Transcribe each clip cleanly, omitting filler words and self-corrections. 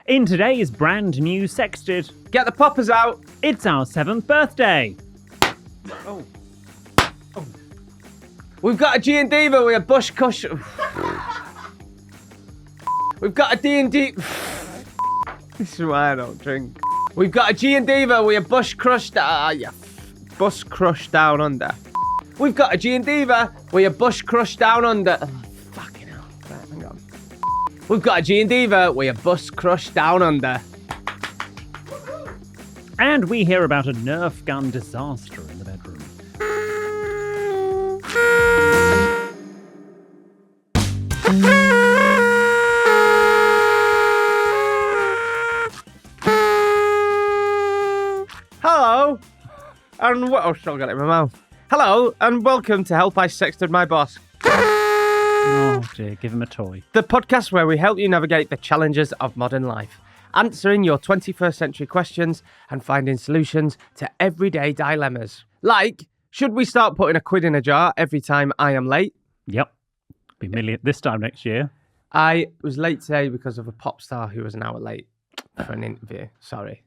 In today's brand new Sexted, Get the poppers out. it's our 7th birthday. Oh. We've got a G&Diva with a bush cushion. We've got a D&D. This is why I don't drink. We've got a G&Diva with a bush crush bus crush down under. We've got a G&Diva with a bush crush down under. Oh, fucking hell. Right, hang on. We've got a G&Diva with a bus crush down under. And we hear about a Nerf gun disaster in the bedroom. Hello, and what? Oh, still got it in my mouth. Hello, and welcome to Help I Sexted My Boss. Oh dear, give him a toy. The podcast where we help you navigate the challenges of modern life, answering your 21st century questions and finding solutions to everyday dilemmas. Like, should we start putting a quid in a jar every time I am late? Yep, be million this time next year. I was late today because of a pop star who was an hour late for an interview. Sorry.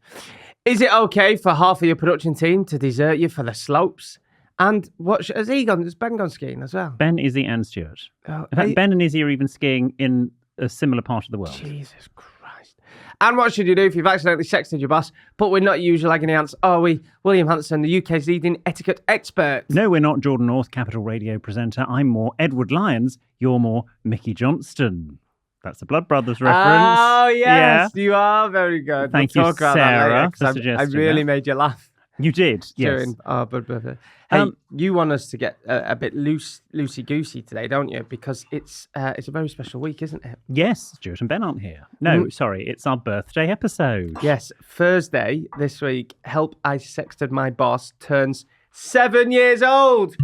Is it okay for half of your production team to desert you for the slopes? And what has he gone? Has Ben gone skiing as well? Ben, Izzy, and Stuart. Oh, In fact, Ben and Izzy are even skiing in a similar part of the world. Jesus Christ. And what should you do if you've accidentally sexted your boss, but we're not usual agony ants, are we? William Hanson, the UK's leading etiquette expert. No, we're not Jordan North, Capital Radio presenter. I'm more Edward Lyons. You're more Mickey Johnston. That's a Blood Brothers reference. Oh, yes. Yeah. You are very good. Thank We'll you, talk about Sarah, that later, 'cause for I suggesting really that. made you laugh. You did, yes. During our Blood Brother. Hey, you want us to get a bit loosey-goosey today, don't you? Because it's a very special week, isn't it? Yes, Stuart and Ben aren't here. No, sorry, it's our birthday episode. Yes, Thursday this week, Help I Sexted My Boss turns 7 years old.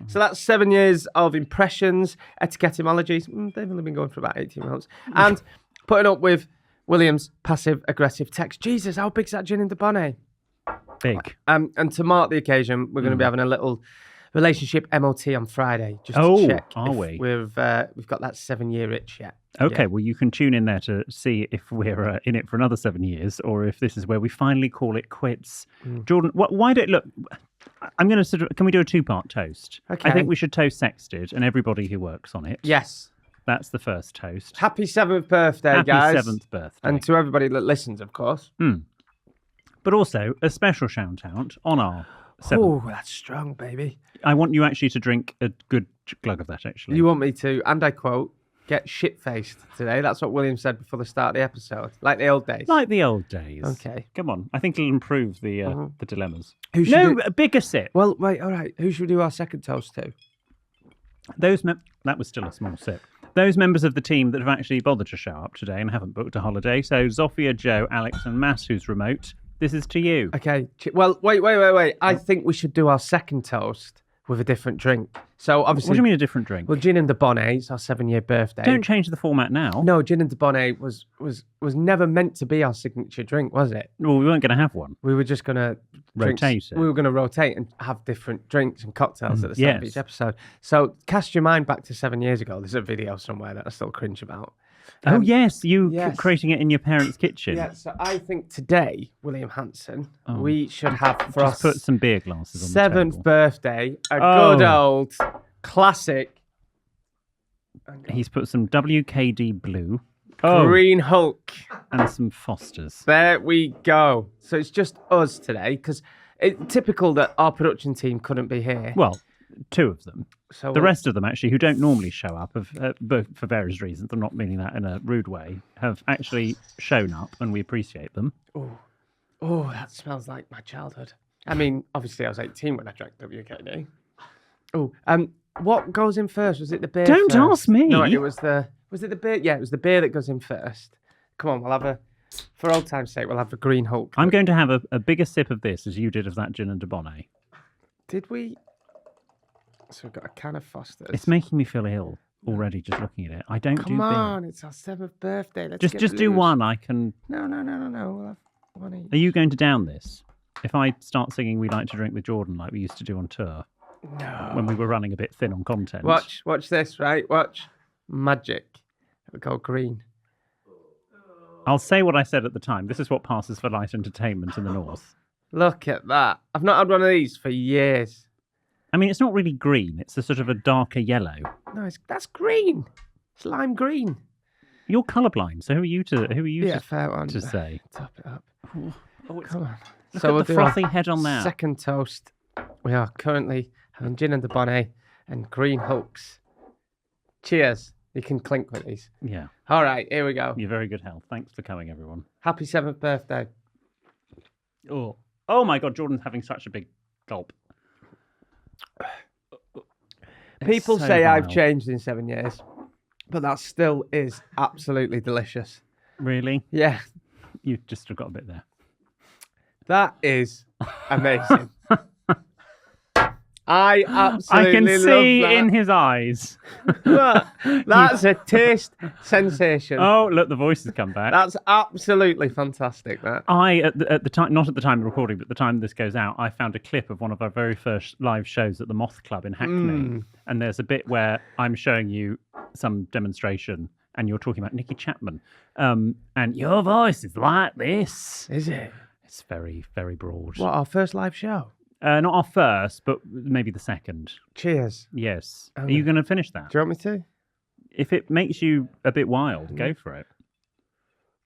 So that's 7 years of impressions, etiquette etymologies. They've only been going for about 18 months. And putting up with William's passive-aggressive text. Jesus, how big's that gin in the bonnet? Big. And to mark the occasion, we're going to be having a little relationship MOT on Friday, just to check are we? we've got that 7-year itch yet. Okay, Yeah. well, you can tune in there to see if we're in it for another 7 years or if this is where we finally call it quits. Jordan, why don't... Look, I'm going to can we do a two-part toast? Okay. I think we should toast Sexted and everybody who works on it. Yes. That's the first toast. Happy 7th birthday, Happy guys. 7th birthday. And to everybody that listens, of course. But also, a special shout-out on our 7th. Oh, that's strong, baby. I want you actually to drink a good glug of that, actually. You want me to, and I quote, get shit-faced today. That's what William said before the start of the episode. Like the old days. Like the old days. Okay. Come on. I think it'll improve the dilemmas. Who should a bigger sip. Well, wait, all right. Who should we do our second toast to? That was still a small sip. Those members of the team that have actually bothered to show up today and haven't booked a holiday. So Zofia, Joe, Alex and Matt, who's remote, this is to you. Okay. Well, wait. I think we should do our second toast with a different drink. So obviously... What do you mean a different drink? Well, Gin and the Bonnet, it's our 7-year birthday. Don't change the format now. No, Gin and the Bonnet was never meant to be our signature drink, was it? Well, we weren't going to have one. We were just going to... Rotate it. We were going to rotate and have different drinks and cocktails at the start of yes. each episode. So cast your mind back to 7 years ago. There's a video somewhere that I still cringe about. Oh, yes. yes. Creating it in your parents' kitchen. Yeah, so I think today, William Hanson, we should have for Just our put some beer glasses on the 7th table. birthday, a good old classic He's put some WKD Blue. Green Hulk. And some Fosters. There we go. So it's just us today, because it's typical that our production team couldn't be here. Well, 2 of them. So The rest of them, actually, who don't normally show up, for various reasons, I'm not meaning that in a rude way, have actually shown up, and we appreciate them. Oh, that smells like my childhood. I mean, obviously I was 18 when I drank WKD. Oh, what goes in first? Was it the beer Don't first? ask me. No, was it the beer? Yeah, it was the beer that goes in first. Come on, we'll have for old time's sake, we'll have a Green Hulk. I'm going to have a bigger sip of this as you did of that gin and Dubonnet. Did we? So we've got a can of Foster's. It's making me feel ill already just looking at it. I don't do Come on, beer. it's our 7th birthday. Let's Just do one. I can. No. We'll have one each. Are you going to down this? If I start singing "We Like to Drink with Jordan" like we used to do on tour, when we were running a bit thin on content. Watch this, right? Watch magic. It'll go green. I'll say what I said at the time. This is what passes for light entertainment in the north. Look at that. I've not had one of these for years. I mean, it's not really green. It's a sort of a darker yellow. No, that's green. It's lime green. You're colourblind, so who are you to fair one. to say? Top it up. Oh, Come on. Look So at we'll the do frothy our head on that. Second toast. We are currently having gin and the bonnet and green hulks. Cheers. You can clink with these. Yeah. All right, here we go. You're very good health. Thanks for coming, everyone. Happy 7th birthday. Oh my God, Jordan's having such a big gulp. People so say I've vile. changed in 7 years, but that still is absolutely delicious. Really? Yeah, You've just got a bit there. that is amazing. I absolutely I can see love that. in his eyes. Look, that's a taste sensation. Oh, look, the voice has come back. That's absolutely fantastic, that. At the time, not at the time of recording, but at the time this goes out, I found a clip of one of our very first live shows at the Moth Club in Hackney. And there's a bit where I'm showing you some demonstration and you're talking about Nicky Chapman. And your voice is like this. Is it? It's very, very broad. What, our first live show? Not our first, but maybe the second. Cheers. Yes. Oh, Are you going to finish that? Do you want me to? If it makes you a bit wild, go for it.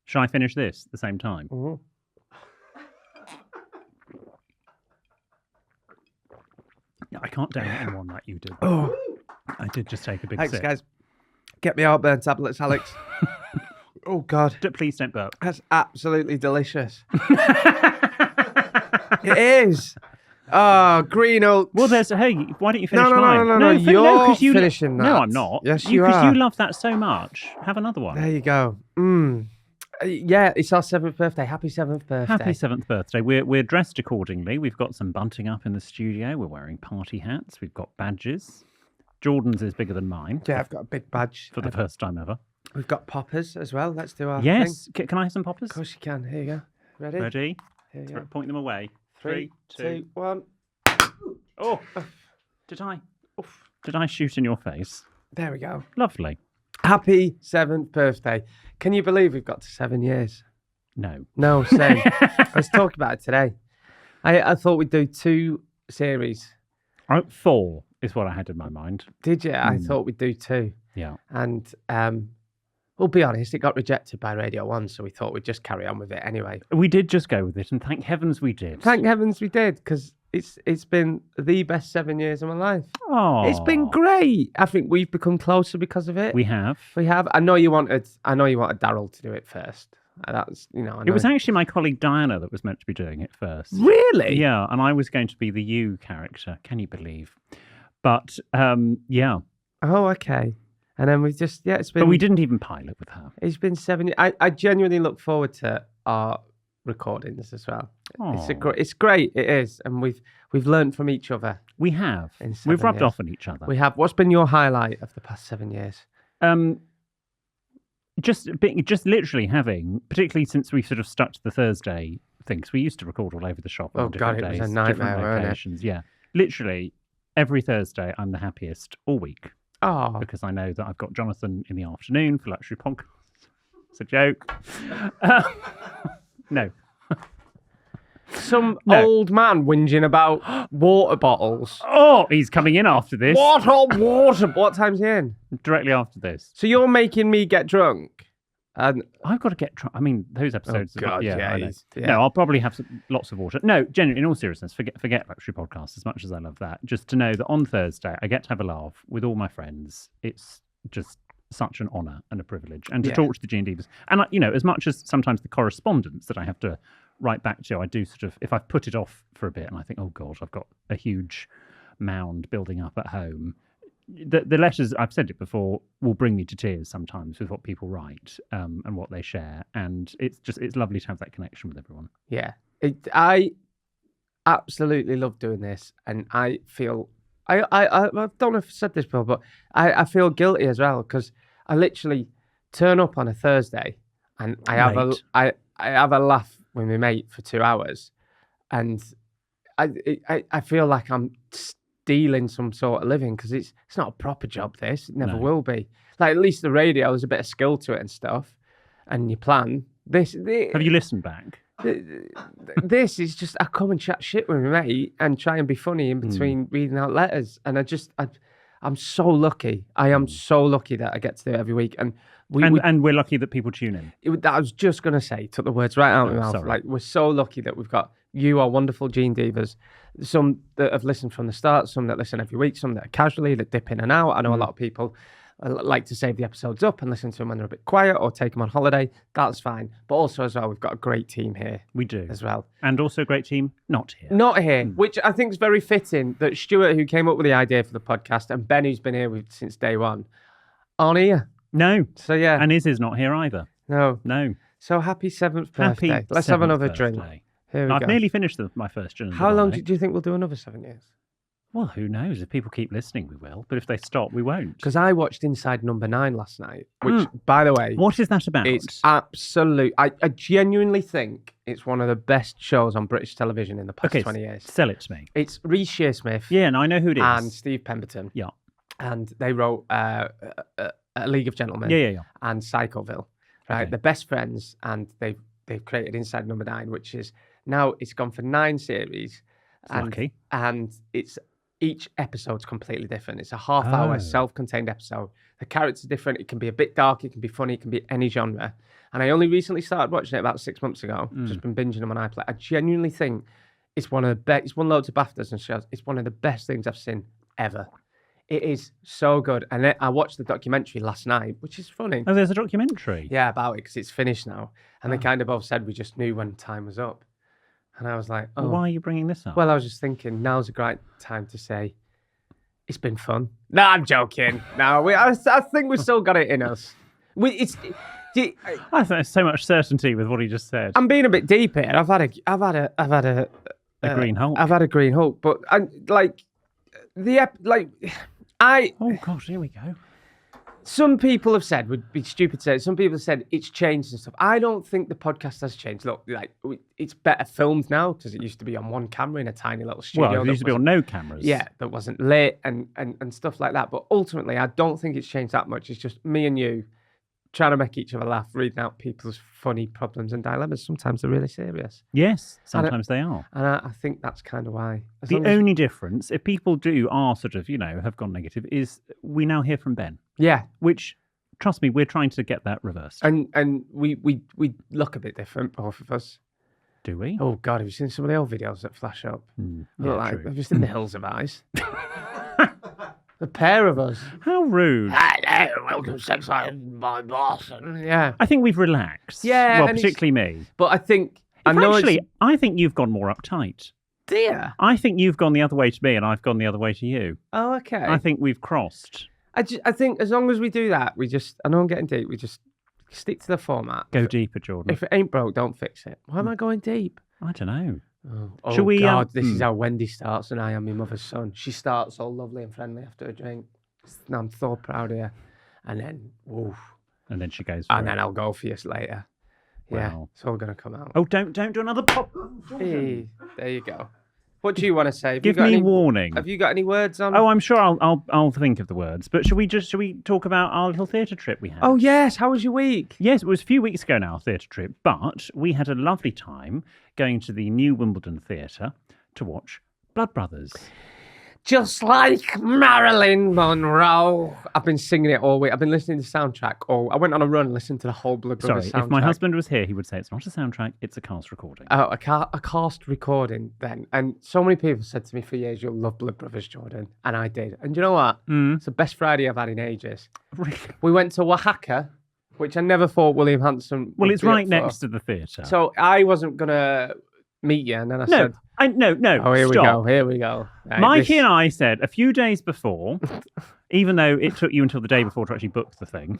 Shall I finish this at the same time? Mhm. I can't down anyone like you did. Oh, I did just take a big thanks, sip. guys. Get me heartburn tablets, Alex. Oh, God. Please don't burp. That's absolutely delicious. It is. Oh, green oak. Well, hey, why don't you finish No, mine? no, you're 'cause you finishing that. No, I'm not. Yes, you Because are. you love that so much. Have another one. There you go. Yeah, it's our 7th birthday. Happy 7th birthday. Happy 7th birthday. We're dressed accordingly. We've got some bunting up in the studio. We're wearing party hats. We've got badges. Jordan's is bigger than mine. Yeah, I've got a big badge. For the first time ever. We've got poppers as well. Let's do our thing. Yes. Can I have some poppers? Of course you can. Here you go. Ready? Ready? Here you go. Point them away. 3, 2, 1. Oh, did I shoot in your face? There we go. Lovely. Happy 7th birthday. Can you believe we've got to 7 years? No. No, same. Let's talk about it today. I thought we'd do 2 series. 4 is what I had in my mind. Did you? I thought we'd do 2. Yeah. And we'll be honest, it got rejected by Radio 1, so we thought we'd just carry on with it anyway. We did just go with it, and thank heavens we did. Thank heavens we did, because it's been the best 7 years of my life. Oh, It's been great. I think we've become closer because of it. We have. We have. I know you wanted Daryl to do it first. That's I know. It was actually my colleague Diana that was meant to be doing it first. Really? Yeah, and I was going to be the you character. Can you believe? But yeah. Oh, okay. And then we've just it's been. But we didn't even pilot with her. It's been 7 years. I genuinely look forward to our recordings as well. It's great. It is, and we've learned from each other. We have. In 7 We've rubbed years. off on each other. We have. What's been your highlight of the past 7 years? Just literally having, particularly since we sort of stuck to the Thursday things. We used to record all over the shop on different days, it was a nightmare, different wasn't it? locations. Yeah, literally every Thursday I'm the happiest all week Oh, because I know that I've got Jonathan in the afternoon for Luxury Podcast. It's a joke. No. some old man whinging about water bottles. Oh, he's coming in after this. Water. What time's he in? Directly after this. So you're making me get drunk, and I've got to get drunk. I mean, those episodes. Oh, God, yeah, I know. yeah. No, I'll probably have lots of water. No, genuinely, in all seriousness, forget Luxury Podcast. As much as I love that, just to know that on Thursday I get to have a laugh with all my friends. It's just such an honour and a privilege, and to talk to the G&Divas. And as much as sometimes the correspondence that I have to write back to, I do sort of, if I've put it off for a bit, and I think, oh God, I've got a huge mound building up at home. The letters, I've said it before, will bring me to tears sometimes with what people write and what they share, and it's lovely to have that connection with everyone. yeah, I absolutely love doing this, and I feel I don't know if I've said this before, but I feel guilty as well because I literally turn up on a Thursday and I have a laugh with my mate for 2 hours, and I feel like I'm stealing some sort of living because it's not a proper job. This it never will be. Like at least the radio, there's a bit of skill to it and stuff, and you plan. Have you listened back? This is just, I come and chat shit with my mate and try and be funny in between reading out letters. And I'm so lucky. I am so lucky that I get to do it every week. And we're lucky that people tune in. I was just going to say, took the words right out of my mouth. Sorry. Like, we're so lucky that we've got you, our wonderful G&Divas. Some that have listened from the start, some that listen every week, some that are casually, that dip in and out. I know a lot of people like to save the episodes up and listen to them when they're a bit quiet or take them on holiday. That's fine. But also as well, we've got a great team here. We do. As well. And also a great team not here. Not here, which I think is very fitting that Stuart, who came up with the idea for the podcast, and Ben, who's been here since day one, aren't here. No. So yeah. And Iz is not here either. No. So happy 7th birthday. Let's have another drink. Here we I've go. nearly finished my first gin. How long do you think we'll do another 7 years? Well, who knows? If people keep listening, we will. But if they stop, we won't. Because I watched Inside Number 9 last night, which, by the way... What is that about? It's absolute... I genuinely think it's one of the best shows on British television in the past 20 years. Sell it to me. It's Reece Shearsmith. Yeah, and I know who it is. And Steve Pemberton. Yeah. And they wrote A League of Gentlemen. Yeah. And Psychoville. Right? Okay. They're best friends, and they've created Inside Number 9, which is... Now it's gone for 9 series. Lucky. And each episode's completely different. It's a half-hour, self-contained episode. The character's different. It can be a bit dark. It can be funny. It can be any genre. And I only recently started watching it about 6 months ago. Just been binging them on iPlayer. I genuinely think it's one of the best. It's won loads of BAFTAs and shows. It's one of the best things I've seen ever. It is so good. And I watched the documentary last night, which is funny. Oh, there's a documentary? Yeah, about it, because it's finished now. And they kind of both said we just knew when time was up. And I was like, oh. Well, why are you bringing this up? Well, I was just thinking, now's a great time to say, it's been fun. No, I'm joking. No, I think we've still got it in us. I think there's so much certainty with what he just said. I'm being a bit deep here. I've had a Green Hulk. I've had a Green Hulk, but oh gosh, here we go. Some people have said, would be stupid to say, some people have said it's changed and stuff. I don't think the podcast has changed. Look, it's better filmed now because it used to be on one camera in a tiny little studio. Well, it used to be on no cameras. Yeah, that wasn't lit and stuff like that. But ultimately, I don't think it's changed that much. It's just me and you trying to make each other laugh, reading out people's funny problems and dilemmas. Sometimes they're really serious. Yes, sometimes they are. And I think that's kind of why. The only difference, if people are sort of, have gone negative, is we now hear from Ben. Yeah. Which, trust me, we're trying to get that reversed. And we look a bit different, both of us. Do we? Oh, God, have you seen some of the old videos that flash up? Yeah, true. Have you seen the Hills of Eyes? The pair of us. How rude. Hello, welcome to Sex Life, my boss. Yeah. I think we've relaxed. Yeah. Well, particularly me. But I think... I think you've gone more uptight. Dear. I think you've gone the other way to me and I've gone the other way to you. Oh, okay. I think we've crossed. I think as long as we do that, I know I'm getting deep, we just stick to the format. Go deeper, Jordan. If it ain't broke, don't fix it. Why am I going deep? I don't know. Oh, Shall we, God, this is how Wendy starts and I am my mother's son. She starts all lovely and friendly after a drink. I'm so proud of her. And then, woof. And then she goes and then I'll go for you later. Yeah, wow. It's all going to come out. Oh, don't do another pop. Hey, there you go. What do you want to say? Give me warning. Have you got any words on? Oh, I'm sure I'll think of the words. But should we talk about our little theatre trip we had? Oh yes, how was your week? Yes, it was a few weeks ago now, our theatre trip. But we had a lovely time going to the New Wimbledon Theatre to watch Blood Brothers. Just like Marilyn Monroe. I've been singing it all week. I've been listening to the soundtrack. I went on a run and listened to the whole Blood Brothers soundtrack. If my husband was here, he would say it's not a soundtrack, it's a cast recording. Oh, a cast recording then. And so many people said to me for years, you'll love Blood Brothers, Jordan. And I did. And you know what? It's the best Friday I've had in ages. Really? We went to Oaxaca, which I never thought William Hanson would it's right next to the theatre. So I wasn't going to meet you. And then I said... No. Oh, here we go. Right, Mikey and I said a few days before, even though it took you until the day before to actually book the thing.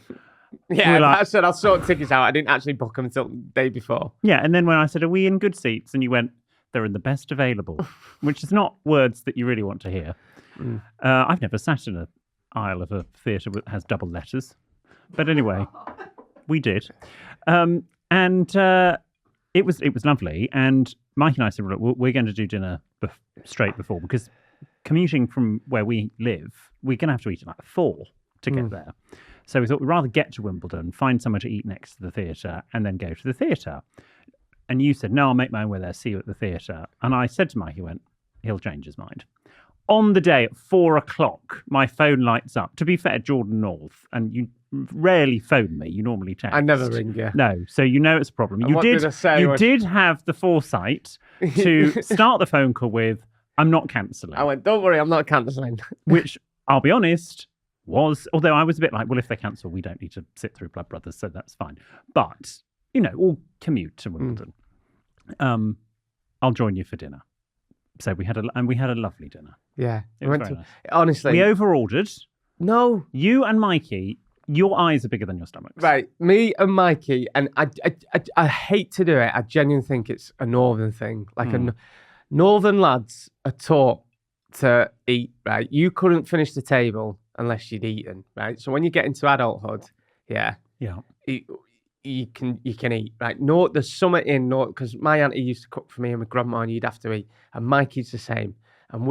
Yeah, I said I'll sort tickets out. I didn't actually book them until the day before. Yeah, and then when I said, are we in good seats? And you went, they're in the best available, which is not words that you really want to hear. I've never sat in an aisle of a theatre that has double letters. But anyway, we did. It was lovely. And Mike and I said, look, we're going to do dinner straight before because commuting from where we live, we're going to have to eat at like 4 to get there. So we thought we'd rather get to Wimbledon, find somewhere to eat next to the theatre, and then go to the theatre. And you said, no, I'll make my own way there, see you at the theatre. And I said to Mike, he went, he'll change his mind. On the day at 4 o'clock, my phone lights up. To be fair, Jordan North, and you rarely phone me. You normally text. I never ring you. No, so you know it's a problem. And what did I say? You did have the foresight to start the phone call with, I'm not cancelling. I went, don't worry, I'm not cancelling. Which, I'll be honest, although I was a bit like, well, if they cancel, we don't need to sit through Blood Brothers, so that's fine. But, all commute to Wimbledon. I'll join you for dinner. So we had a lovely dinner. Yeah. It was very nice. Honestly. We over-ordered. No. You and Mikey, your eyes are bigger than your stomachs. Right. Me and Mikey, and I hate to do it. I genuinely think it's a northern thing. Like northern lads are taught to eat, right? You couldn't finish the table unless you'd eaten, right? So when you get into adulthood, yeah. You can eat, right? No, there's something in because my auntie used to cook for me and my grandma, and you'd have to eat. And Mikey's the same. And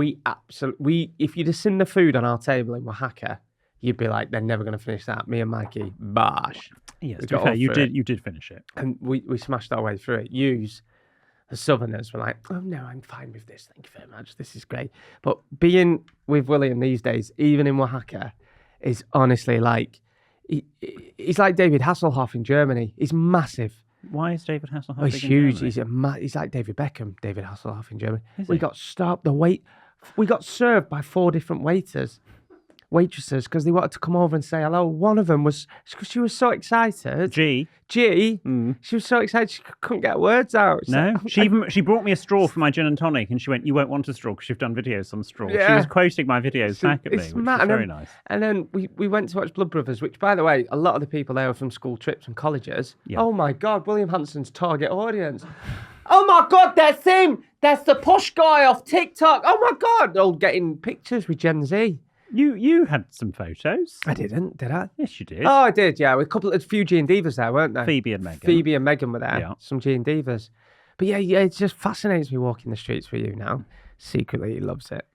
if you'd have seen the food on our table in Oaxaca, you'd be like, they're never going to finish that. Me and Mikey, bosh. Yes, to be fair, you did finish it. And we smashed our way through it. The Southerners were like, oh no, I'm fine with this. Thank you very much. This is great. But being with William these days, even in Oaxaca, is honestly like, he's like David Hasselhoff in Germany. He's massive. Why is David Hasselhoff? Oh, he's huge. He's like David Beckham. David Hasselhoff in Germany. We got stopped. We got served by 4 different waitresses, because they wanted to come over and say hello. One of them was because she was so excited. G. She was so excited she couldn't get words out. She brought me a straw for my gin and tonic, and she went, "You won't want a straw because you've done videos on straw." Yeah. She was quoting my videos back at me, which was very nice. And then we went to watch Blood Brothers, which, by the way, a lot of the people there were from school trips and colleges. Yeah. Oh my God, William Hanson's target audience. Oh my God, that's him. That's the posh guy off TikTok. Oh my God, all getting pictures with Gen Z. You had some photos. I didn't, did I? Yes, you did. Oh, I did, yeah. With a few G&Divas there, weren't there? Phoebe and Megan were there. Yeah. Some G&Divas. But yeah, it just fascinates me walking the streets with you now. Secretly, he loves it.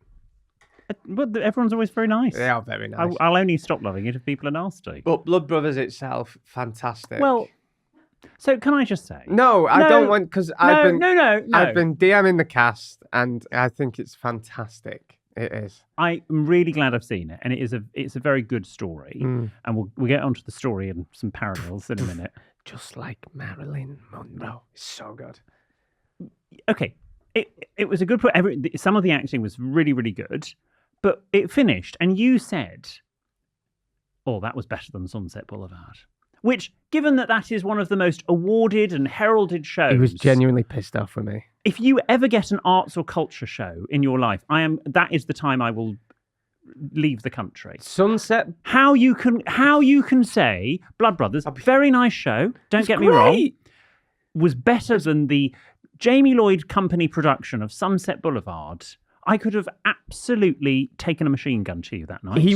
But everyone's always very nice. They are very nice. I'll only stop loving it if people are nasty. But Blood Brothers itself, fantastic. Well, so can I just say? No, I don't want, because I've been DMing the cast, and I think it's fantastic. It is. I'm really glad I've seen it, and it's a very good story. And we'll get onto the story and some parallels in a minute. Just like Marilyn Monroe. It's so good. Okay. It was a good point. Some of the acting was really, really good, but it finished, and you said, "Oh, that was better than Sunset Boulevard." Which, given that is one of the most awarded and heralded shows... He was genuinely pissed off with me. If you ever get an arts or culture show in your life, that is the time I will leave the country. Sunset... How you can say Blood Brothers, very nice show, don't get me wrong, was better than the Jamie Lloyd Company production of Sunset Boulevard. I could have absolutely taken a machine gun to you that night. He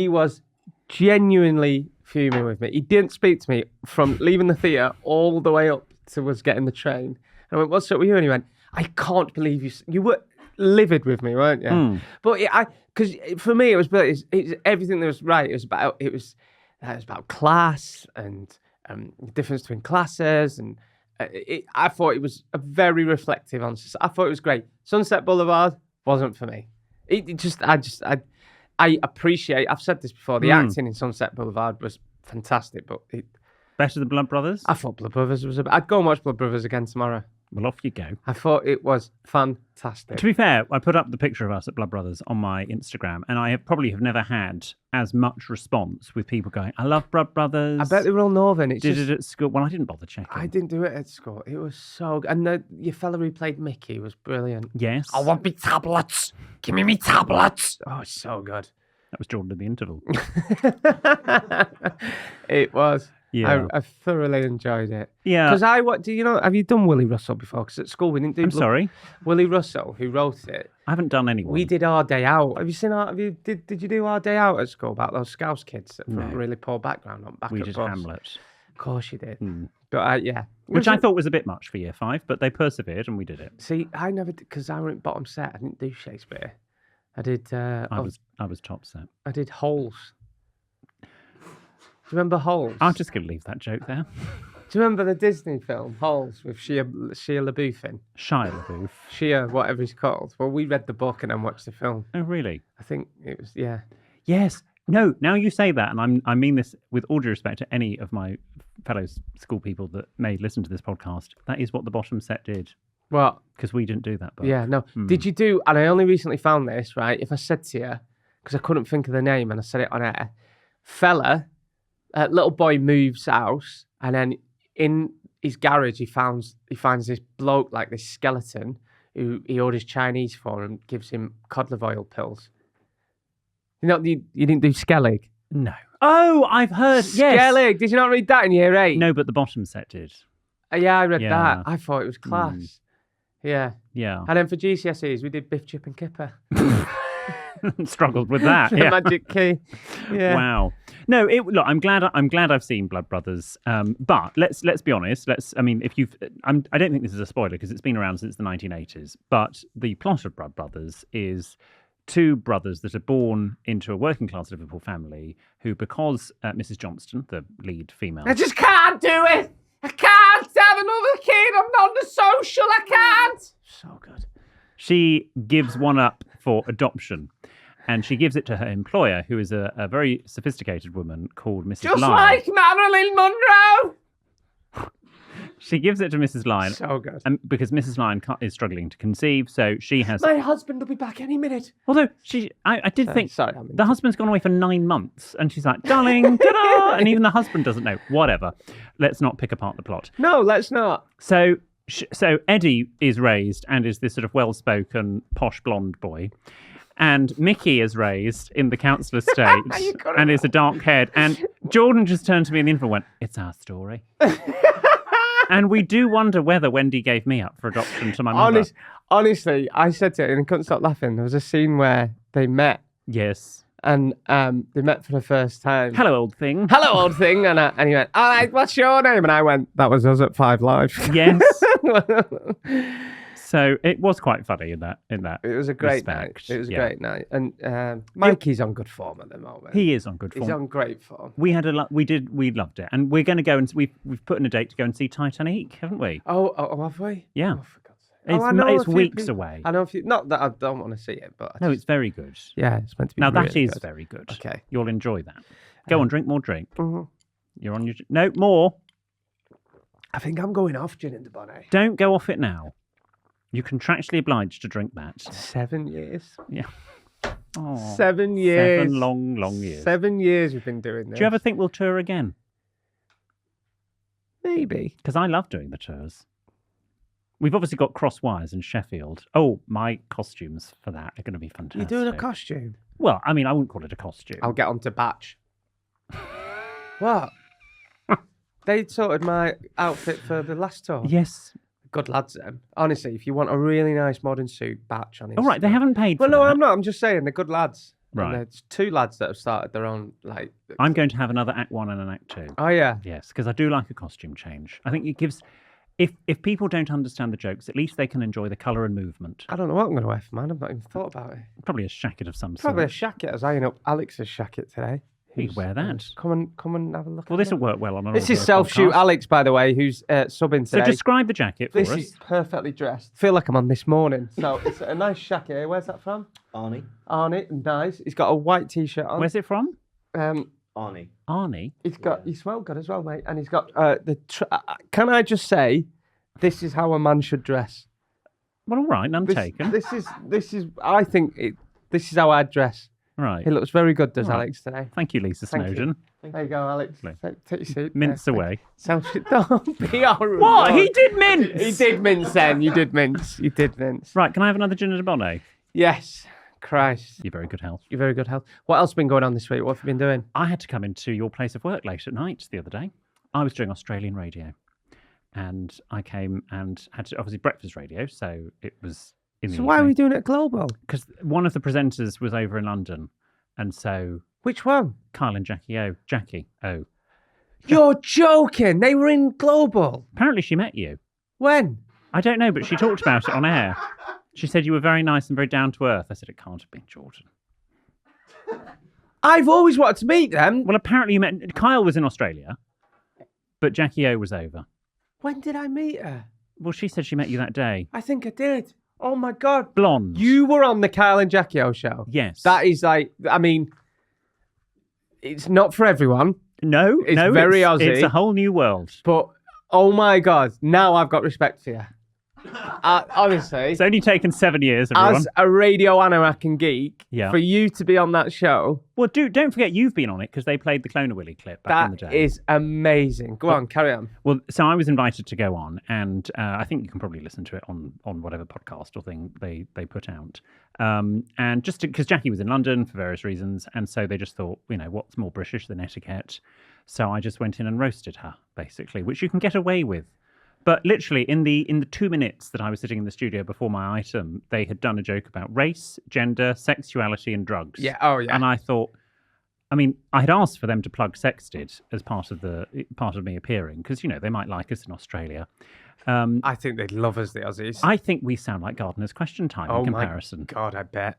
was genuinely fuming with me. He didn't speak to me from leaving the theatre all the way up to us getting the train. And I went, "What's up with you?" And he went, "I can't believe you were livid with me, weren't you?" But because for me, it was everything that was right. It was about class and the difference between classes, and I thought it was a very reflective answer. I thought it was great. Sunset Boulevard wasn't for me. I appreciate, I've said this before, the acting in Sunset Boulevard was fantastic, but... Better than Blood Brothers? I thought Blood Brothers was... I'd go and watch Blood Brothers again tomorrow. Well, off you go. I thought it was fantastic. To be fair, I put up the picture of us at Blood Brothers on my Instagram, and I probably have never had as much response with people going, "I love Blood Brothers." I bet they were all Northern. Did it at school? Well, I didn't bother checking. I didn't do it at school. It was so good. And your fella who played Mickey was brilliant. Yes. "I want me tablets. Give me tablets." Oh, it's so good. That was Jordan in the interval. It was. Yeah. I thoroughly enjoyed it. Yeah. Because have you done Willie Russell before? Because at school we didn't do... I'm sorry? Willie Russell, who wrote it. I haven't done any one. We did Our Day Out. Have you seen did you do Our Day Out at school about those Scouse kids from a really poor background on back We at did bus? Hamlet. Of course you did. But yeah. Which I thought was a bit much for year 5, but they persevered and we did it. See, I never did, because I were in bottom set. I didn't do Shakespeare. I did... I was top set. I did Holes. you remember Holes? I'm just going to leave that joke there. Do you remember the Disney film Holes with Shia LaBeouf in? Shia LaBeouf. Shia, whatever he's called. Well, we read the book and then watched the film. Oh, really? I think it was, yeah. Yes. No, now you say that, and I mean this with all due respect to any of my fellow school people that may listen to this podcast, that is what the bottom set did. What? Because we didn't do that book. Yeah, no. Did you do, and I only recently found this, right? If I said to you, because I couldn't think of the name and I said it on air, little boy moves house, and then in his garage he finds this bloke, like this skeleton, who he orders Chinese for and gives him cod liver oil pills. You didn't do Skellig? No. Oh, I've heard. Yes. Skellig. Did you not read that in year 8? No, but the bottom set did. Yeah, I read that. I thought it was class. Yeah. Yeah. And then for GCSEs, we did Biff, Chip and Kipper. Struggled with that. The magic key. Yeah. Wow. No, look, I'm glad I've seen Blood Brothers. But let's be honest. I don't think this is a spoiler because it's been around since the 1980s. But the plot of Blood Brothers is 2 brothers that are born into a working class Liverpool family who, because Mrs. Johnston, the lead female, I just can't do it. I can't have another kid. I'm non-social. I can't. So good. She gives one up for adoption. And she gives it to her employer, who is a very sophisticated woman called Mrs. Just Lyon. like Marilyn Monroe. She gives it to Mrs. Lyon. So good. Because Mrs. Lyon is struggling to conceive, so she has... My husband will be back any minute. Although, I did think... Sorry, the husband's gone away for 9 months, and she's like, darling, ta-da! And even the husband doesn't know. Whatever. Let's not pick apart the plot. No, let's not. So Eddie is raised and is this sort of well-spoken, posh blonde boy. And Mickey is raised in the council estate and is a dark-haired. And Jordan just turned to me in the info and went, it's our story. And we do wonder whether Wendy gave me up for adoption to my mother. Honestly, I said to it and I couldn't stop laughing. There was a scene where they met. Yes. And they met for the first time. Hello, old thing. Hello, old thing. And he went, all right, what's your name? And I went, that was us at 5 Live. Yes. So it was quite funny in that. It was a great respect. night. It was a great night. And Mikey's on good form at the moment. He is on good form. He's on great form. We loved it, and we're going to go and we've put in a date to go and see Titanic, haven't we? Oh, have we? Yeah. Oh, for God's sake. It's weeks away. I know if you. Not that I don't want to see it, but no, it's very good. Yeah, it's meant to be. Now really that is good. very good. Okay, you'll enjoy that. Go on, drink more drink. Mm-hmm. You're on your no more. I think I'm going off G&Diva. Don't go off it now. You're contractually obliged to drink that. 7 years. Yeah. Oh, 7 years. 7 long years. 7 years we've been doing this. Do you ever think we'll tour again? Maybe. Because I love doing the tours. We've obviously got Crosswires in Sheffield. Oh, my costumes for that are going to be fantastic. You're doing a costume? Well, I mean, I wouldn't call it a costume. I'll get on to Batch. What? They sorted my outfit for the last tour. Yes. Good lads, them. Honestly, if you want a really nice modern suit, Batch on it. All right, they haven't paid for Well, no, that. I'm not. I'm just saying they're good lads. Right. And there's 2 lads that have started their own, like... I'm going to have another Act 1 and an Act 2. Oh, yeah? Yes, because I do like a costume change. I think it gives... If people don't understand the jokes, at least they can enjoy the colour and movement. I don't know what I'm going to wear for mine. I've not even thought about it. Probably a shacket of some Probably a sort. shacket. I was eyeing up Alex's shacket today. You'd wear that. Come and have a look. Well, this will work well on an This is audio self-shoot podcast. Alex, by the way, who's subbing So today. describe the jacket for This us. is perfectly dressed. feel like I'm on This Morning. So it's a nice shacket. Where's that from? Arnie. Arnie, nice. He's got a white t-shirt on. Where's it from? Arnie. Arnie? He's got. You smell good as well, mate. And he's got can I just say, this is how a man should dress. Well, all right, none taken. This is. I think this is how I'd dress. Right. He looks very good, does Right. Alex today? Thank you, Lisa Thank you. Snowden. There you go, Alex. Take your seat. Mince away. Don't be horrible. What? He did mince! He did mince then. You did mince. You did mince. Right, can I have another gin and a bonnet? Yes. Christ. You're very good health. You're very good health. What else has been going on this week? What have you been doing? I had to come into your place of work late at night the other day. I was doing Australian radio. And I came and had to, obviously, breakfast radio, so it was in the So why are we doing it global? Because one of the presenters was over in London, and so... Which one? Kyle and Jackie O. You're joking. They were in global. Apparently she met you. When? I don't know, but she talked about it on air. She said you were very nice and very down to earth. I said, it can't have been Jordan. I've always wanted to meet them. Well, apparently you met... Kyle was in Australia, but Jackie O was over. When did I meet her? Well, she said she met you that day. I think I did. Oh my God. Blonde. You were on the Kyle and Jackie O show. Yes. That is like, I mean, it's not for everyone. No, It's very Aussie. It's a whole new world. But, oh my God, now I've got respect for you. Honestly. It's only taken 7 years, everyone. As a radio anorak and geek, Yeah. for you to be on that show, Well, don't forget you've been on it because they played the Clone of Willy clip back in the that day. is amazing. Go on, carry on. Well, so I was invited to go on, and I think you can probably listen to it on whatever podcast or thing they put out. And just because Jackie was in London for various reasons, and so they just thought, what's more British than etiquette? So I just went in and roasted her, basically, which you can get away with. But literally, in the 2 minutes that I was sitting in the studio before my item, they had done a joke about race, gender, sexuality, and drugs. Yeah. Oh, yeah. And I thought, I had asked for them to plug Sexted as part of me appearing because they might like us in Australia. I think they'd love us, the Aussies. I think we sound like Gardener's Question Time in comparison. My God, I bet.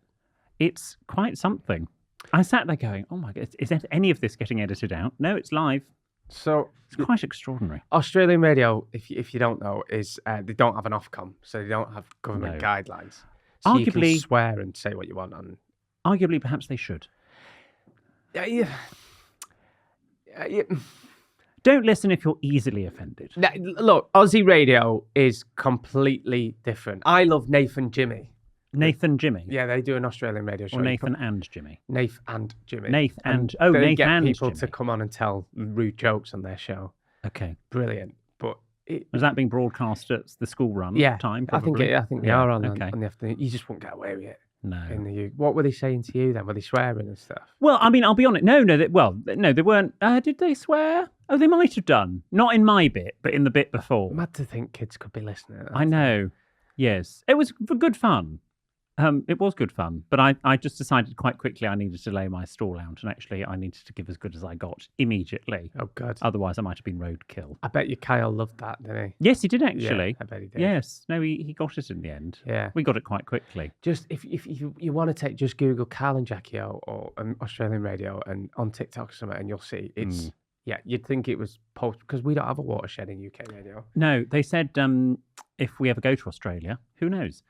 It's quite something. I sat there going, oh my God, is any of this getting edited out? No, it's live. So it's quite extraordinary. Australian radio, if you don't know, is they don't have an Ofcom, so they don't have government guidelines. So Arguably, you can swear and say what you want. And arguably, perhaps they should. Yeah. Don't listen if you're easily offended. Now, look, Aussie radio is completely different. I love Nathan Jimmy. Nathan Jimmy. Yeah, they do an Australian radio show. Or Nathan and Jimmy. Nath and Jimmy. Nath and they Nathan get and people Jimmy. to come on and tell rude jokes on their show. Okay. Brilliant. But is that being broadcast at the school run time? Probably? I think they are on the afternoon. You just won't get away with it. No. What were they saying to you then? Were they swearing and stuff? Well, I'll be honest. No, they weren't. Did they swear? Oh, they might have done. Not in my bit, but in the bit before. Mad to think kids could be listening. I know. Yes. It was good fun. It was good fun, but I just decided quite quickly I needed to lay my stall out, and actually I needed to give as good as I got immediately. Oh, God. Otherwise, I might have been roadkill. I bet you Kyle loved that, didn't he? Yes, he did actually. Yeah, I bet he did. Yes. No, he got it in the end. Yeah. We got it quite quickly. Just if you want to just Google Kyle and Jackie O or Australian radio and on TikTok or something, and you'll see it's. Yeah, you'd think it was post because we don't have a watershed in UK radio. No, they said if we ever go to Australia, who knows,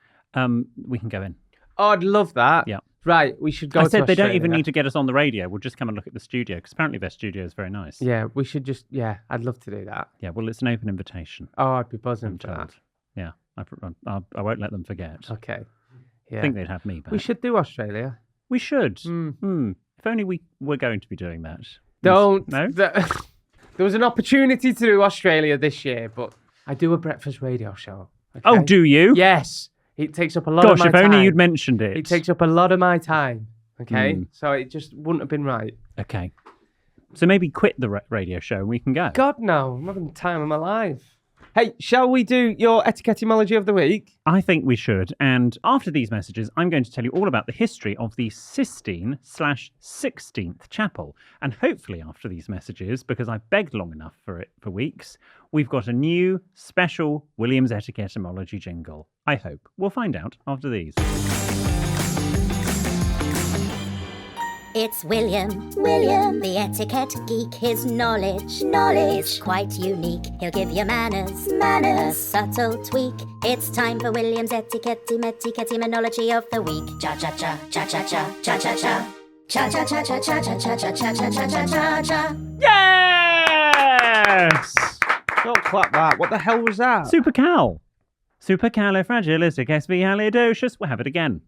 we can go in. Oh, I'd love that. Yeah. Right, we should go to Australia. They don't even Australia. need to get us on the radio. We'll just come and look at the studio because apparently their studio is very nice. Yeah, we should just, I'd love to do that. Yeah, well, it's an open invitation. Oh, I'd be buzzing I'm for told. that. Yeah, I won't let them forget. Okay. Yeah. I think they'd have me back. We should do Australia. We should. If only we were going to be doing that. Don't. No? There was an opportunity to do Australia this year, but I do a breakfast radio show. Okay? Oh, do you? Yes. It takes up a lot of my time. Gosh, if only you'd mentioned it. It takes up a lot of my time. Okay? So it just wouldn't have been right. Okay. So maybe quit the radio show and we can go. God, no. I'm having the time of my life. Hey, shall we do your etiquette-emology of the week? I think we should. And after these messages, I'm going to tell you all about the history of the Sistine/16th Chapel. And hopefully after these messages, because I've begged long enough for it for weeks, we've got a new special Williams etiquette-emology jingle. I hope. We'll find out after these. It's William, the etiquette geek. His knowledge is quite unique. He'll give you manners, a subtle tweak. It's time for William's etiquette-emology of the week. Cha-cha-cha, cha-cha-cha, cha-cha-cha. Cha-cha-cha-cha-cha-cha-cha-cha-cha-cha-cha-cha. Yes! Don't clap that. What the hell was that? Supercal. Supercalifragilisticexpialidocious. We'll have it again.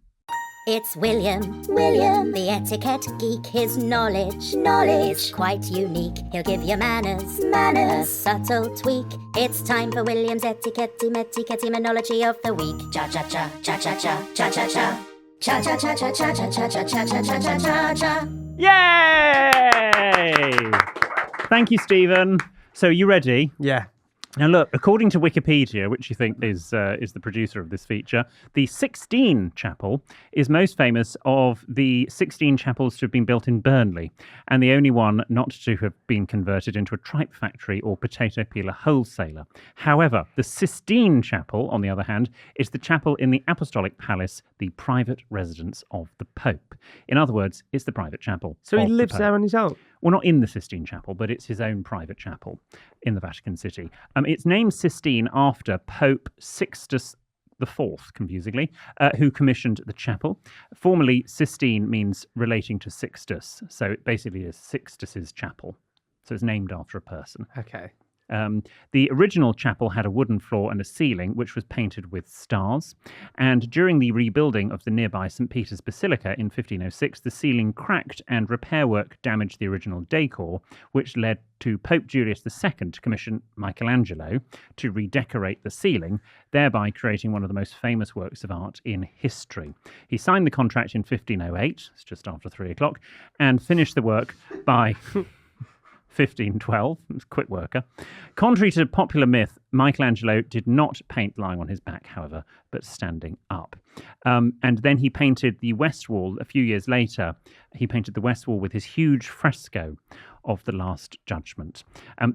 It's William, the etiquette geek. His knowledge is quite unique. He'll give you manners, a subtle tweak. It's time for William's etiquette-emology of the week. Cha-cha-cha, cha-cha-cha, cha-cha-cha. Cha-cha-cha-cha-cha-cha-cha-cha-cha-cha-cha-cha. Yay! Thank you, Stephen. So, you ready? Yeah. Now, look, according to Wikipedia, which you think is the producer of this feature, the Sixteen Chapel is most famous of the 16 chapels to have been built in Burnley, and the only one not to have been converted into a tripe factory or potato peeler wholesaler. However, the Sistine Chapel, on the other hand, is the chapel in the Apostolic Palace, the private residence of the Pope. In other words, it's the private chapel. So he of the lives Pope. there on his own? Well, not in the Sistine Chapel, but it's his own private chapel in the Vatican City. It's named Sistine after Pope Sixtus IV, confusingly, who commissioned the chapel. Formerly, Sistine means relating to Sixtus, so it basically is Sixtus's chapel. So it's named after a person. Okay. The original chapel had a wooden floor and a ceiling, which was painted with stars. And during the rebuilding of the nearby St. Peter's Basilica in 1506, the ceiling cracked and repair work damaged the original decor, which led to Pope Julius II to commission Michelangelo to redecorate the ceiling, thereby creating one of the most famous works of art in history. He signed the contract in 1508, it's just after 3 o'clock, and finished the work by 1512, quick worker. Contrary to popular myth, Michelangelo did not paint lying on his back, however, but standing up. And then he painted the west wall a few years later. He painted the west wall with his huge fresco of the Last Judgment.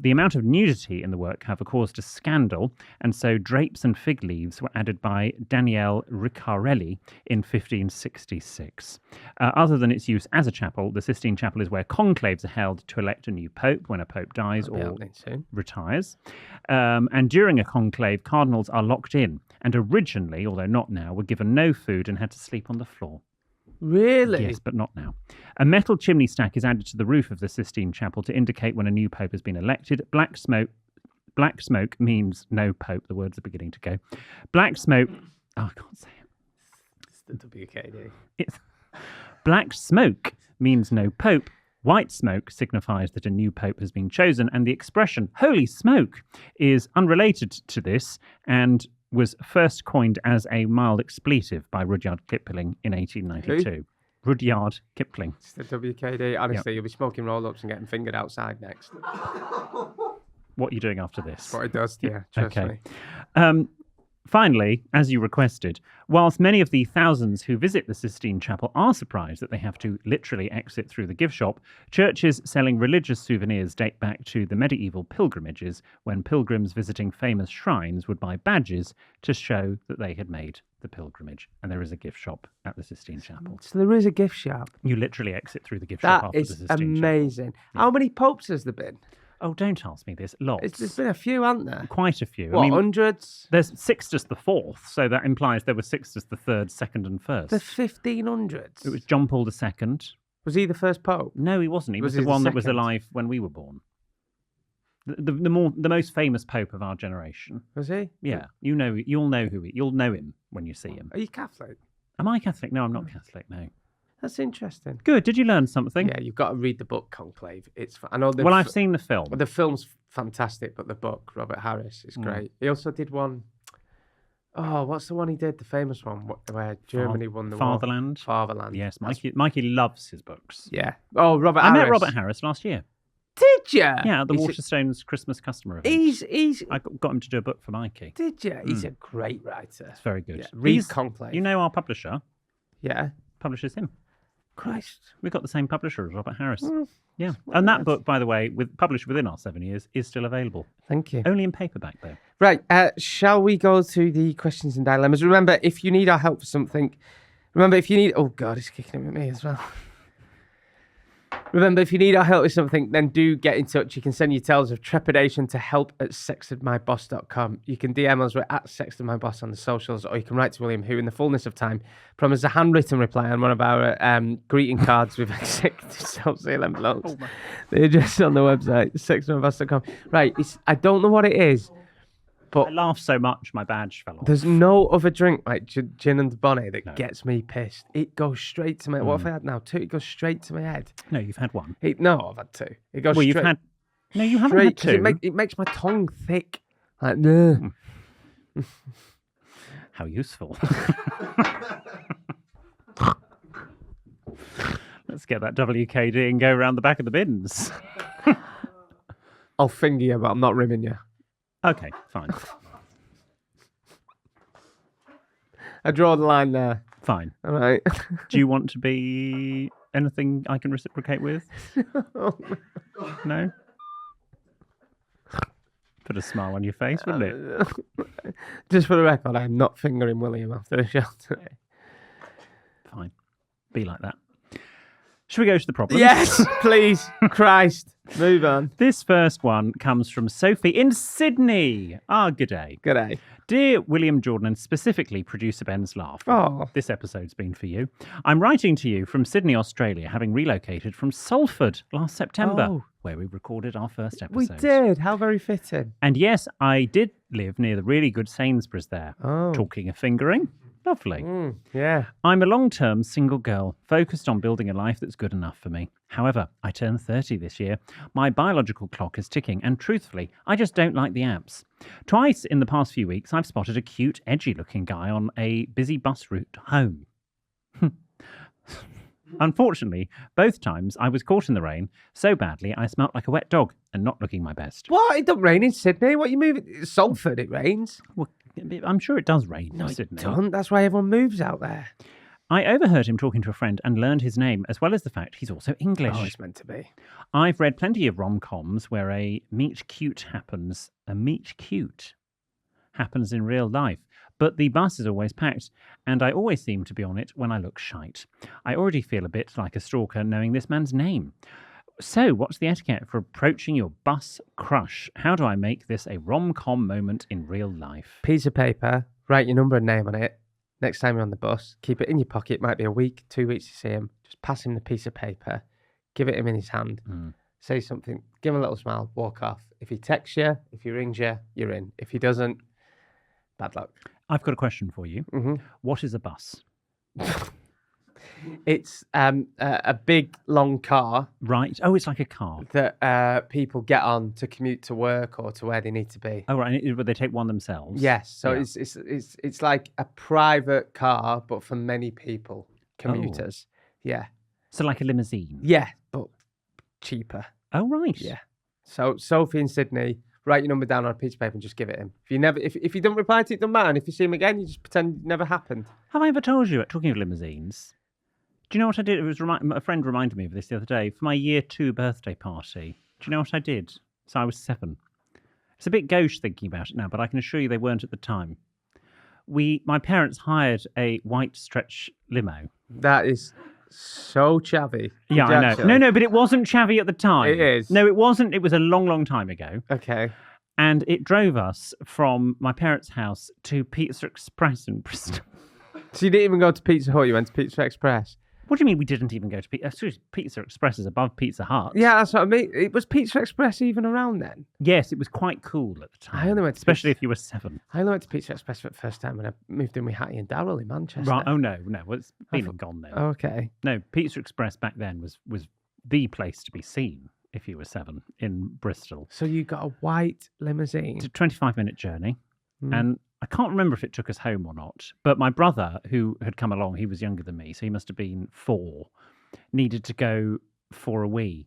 The amount of nudity in the work, however, caused a scandal, and so drapes and fig leaves were added by Daniele Riccarelli in 1566. Other than its use as a chapel, the Sistine Chapel is where conclaves are held to elect a new pope when a pope dies or retires. And during a conclave, cardinals are locked in, and originally, although not now, were given no food and had to sleep on the floor. Really? Yes, but not now. A metal chimney stack is added to the roof of the Sistine Chapel to indicate when a new pope has been elected. Black smoke means no pope. The words are beginning to go. Black smoke... Oh, I can't say it. It's the WKD. Black smoke means no pope. White smoke signifies that a new pope has been chosen, and the expression holy smoke is unrelated to this and was first coined as a mild expletive by Rudyard Kipling in 1892. Who? Rudyard Kipling. It's the WKD. Honestly, you'll be smoking roll-ups and getting fingered outside next. What are you doing after this? That's what it does to you, trust me. Finally, as you requested, whilst many of the thousands who visit the Sistine Chapel are surprised that they have to literally exit through the gift shop, churches selling religious souvenirs date back to the medieval pilgrimages when pilgrims visiting famous shrines would buy badges to show that they had made the pilgrimage. And there is a gift shop at the Sistine Chapel. So there is a gift shop? You literally exit through the gift shop after the Sistine Chapel. That is amazing. Yeah. How many popes has there been? Oh, don't ask me this. Lots. There's been a few, haven't there? Quite a few. What, hundreds? There's Sixtus IV, so that implies there were Sixtus III, second and first. The 1500s? It was John Paul II. Was he the first pope? No, he wasn't. He was the one that was alive when we were born. The most famous pope of our generation. Was he? Yeah. You'll know him when you see him. Are you Catholic? Am I Catholic? No, I'm not Catholic, no. That's interesting. Good. Did you learn something? Yeah, you've got to read the book Conclave. I know. Well, I've seen the film. The film's fantastic, but the book, Robert Harris, is great. He also did one. Oh, what's the one he did? The famous one where Germany won the Fatherland. War. Fatherland. Yes, Mikey loves his books. Yeah. Oh, Robert Harris. I met Robert Harris last year. Did you? Yeah, at the Waterstones Christmas customer event. I got him to do a book for Mikey. Did you? He's a great writer. It's very good. Yeah. Read Conclave. You know our publisher? Yeah. Publishes him. Christ. We've got the same publisher as Robert Harris. Yeah. And that book, by the way, published within our 7 years, is still available. Thank you. Only in paperback, though. Right. Shall we go to the questions and dilemmas? Remember, if you need our help for something... Oh, God, it's kicking in at me as well. Remember, if you need our help with something, then do get in touch. You can send your tales of trepidation to help@sexedmyboss.com. You can DM us. We're at sexedmyboss on the socials, or you can write to William, who in the fullness of time promised a handwritten reply on one of our greeting cards with executive self-seal envelopes. The address on the website, sexedmyboss.com. Right, I don't know what it is, but I laughed so much my badge fell off. There's no other drink like gin and bonnet that gets me pissed. It goes straight to my... What have I had now? 2? It goes straight to my head. No, you've had one. No, I've had 2. It goes straight... You've had... No, you haven't had 2. It makes my tongue thick. Like, How useful. Let's get that WKD and go around the back of the bins. I'll finger you, but I'm not rimming you. Okay, fine. I draw the line there. Fine. All right. Do you want to be anything I can reciprocate with? No? Put a smile on your face, wouldn't it? Just for the record, I'm not fingering William after the show today. Fine. Be like that. Should we go to the problems? Yes, please. Christ. Move on. This first one comes from Sophie in Sydney. Good day. Good day. Dear William Jordan, and specifically producer Ben's laugh. Oh. This episode's been for you. I'm writing to you from Sydney, Australia, having relocated from Salford last September, where we recorded our first episode. We did. How very fitting. And yes, I did live near the really good Sainsbury's there. Oh. Talking of fingering. Lovely. Yeah. I'm a long-term single girl, focused on building a life that's good enough for me. However, I turn 30 this year. My biological clock is ticking, and truthfully, I just don't like the apps. Twice in the past few weeks, I've spotted a cute, edgy-looking guy on a busy bus route home. Unfortunately, both times I was caught in the rain so badly I smelt like a wet dog and not looking my best. What? It don't rain in Sydney? What, you moving? Salford, it rains. Well, I'm sure it does rain in Sydney. It don't. That's why everyone moves out there. I overheard him talking to a friend and learned his name, as well as the fact he's also English. Oh, it's meant to be. I've read plenty of rom-coms where a meet cute happens in real life, but the bus is always packed, and I always seem to be on it when I look shite. I already feel a bit like a stalker knowing this man's name. So, what's the etiquette for approaching your bus crush? How do I make this a rom-com moment in real life? Piece of paper, write your number and name on it. Next time you're on the bus, keep it in your pocket. Might be a week, 2 weeks to see him. Just pass him the piece of paper, give it him in his hand, say something, give him a little smile, walk off. If he texts you, if he rings you, you're in. If he doesn't, bad luck. I've got a question for you. Mm-hmm. What is a bus? It's a big, long car. Right. Oh, it's like a car. That people get on to commute to work or to where they need to be. Oh, right. But they take one themselves? Yes. So Yeah. it's like a private car, but for many people, commuters. Yeah. So like a limousine? Yeah, but cheaper. Oh, right. Yeah. So Sophie in Sydney, write your number down on a piece of paper and just give it him. If you don't reply to it, it doesn't matter. And if you see him again, you just pretend it never happened. Have I ever told you, talking of limousines, do you know what I did? It was a friend reminded me of this the other day. For my year 2 birthday party, do you know what I did? So I was 7. It's a bit gauche thinking about it now, but I can assure you they weren't at the time. My parents hired a white stretch limo. That is so chavvy. Yeah, I know. Actually. No, but it wasn't chavvy at the time. It is. No, it wasn't. It was a long, long time ago. Okay. And it drove us from my parents' house to Pizza Express in Bristol. So you didn't even go to Pizza Hut, you went to Pizza Express? What do you mean we didn't even go to Pizza Express is above Pizza Hut? Yeah, that's what I mean. It was Pizza Express even around then? Yes, it was quite cool at the time. I only went to especially if you were 7. I only went to Pizza Express for the first time when I moved in with Hattie and Darryl in Manchester. Right. Oh, no. Well, it's been and gone then. Okay. No, Pizza Express back then was the place to be seen if you were 7 in Bristol. So you got a white limousine? It's a 25-minute journey. And I can't remember if it took us home or not, but my brother, who had come along, he was younger than me, so he must have been 4, needed to go for a wee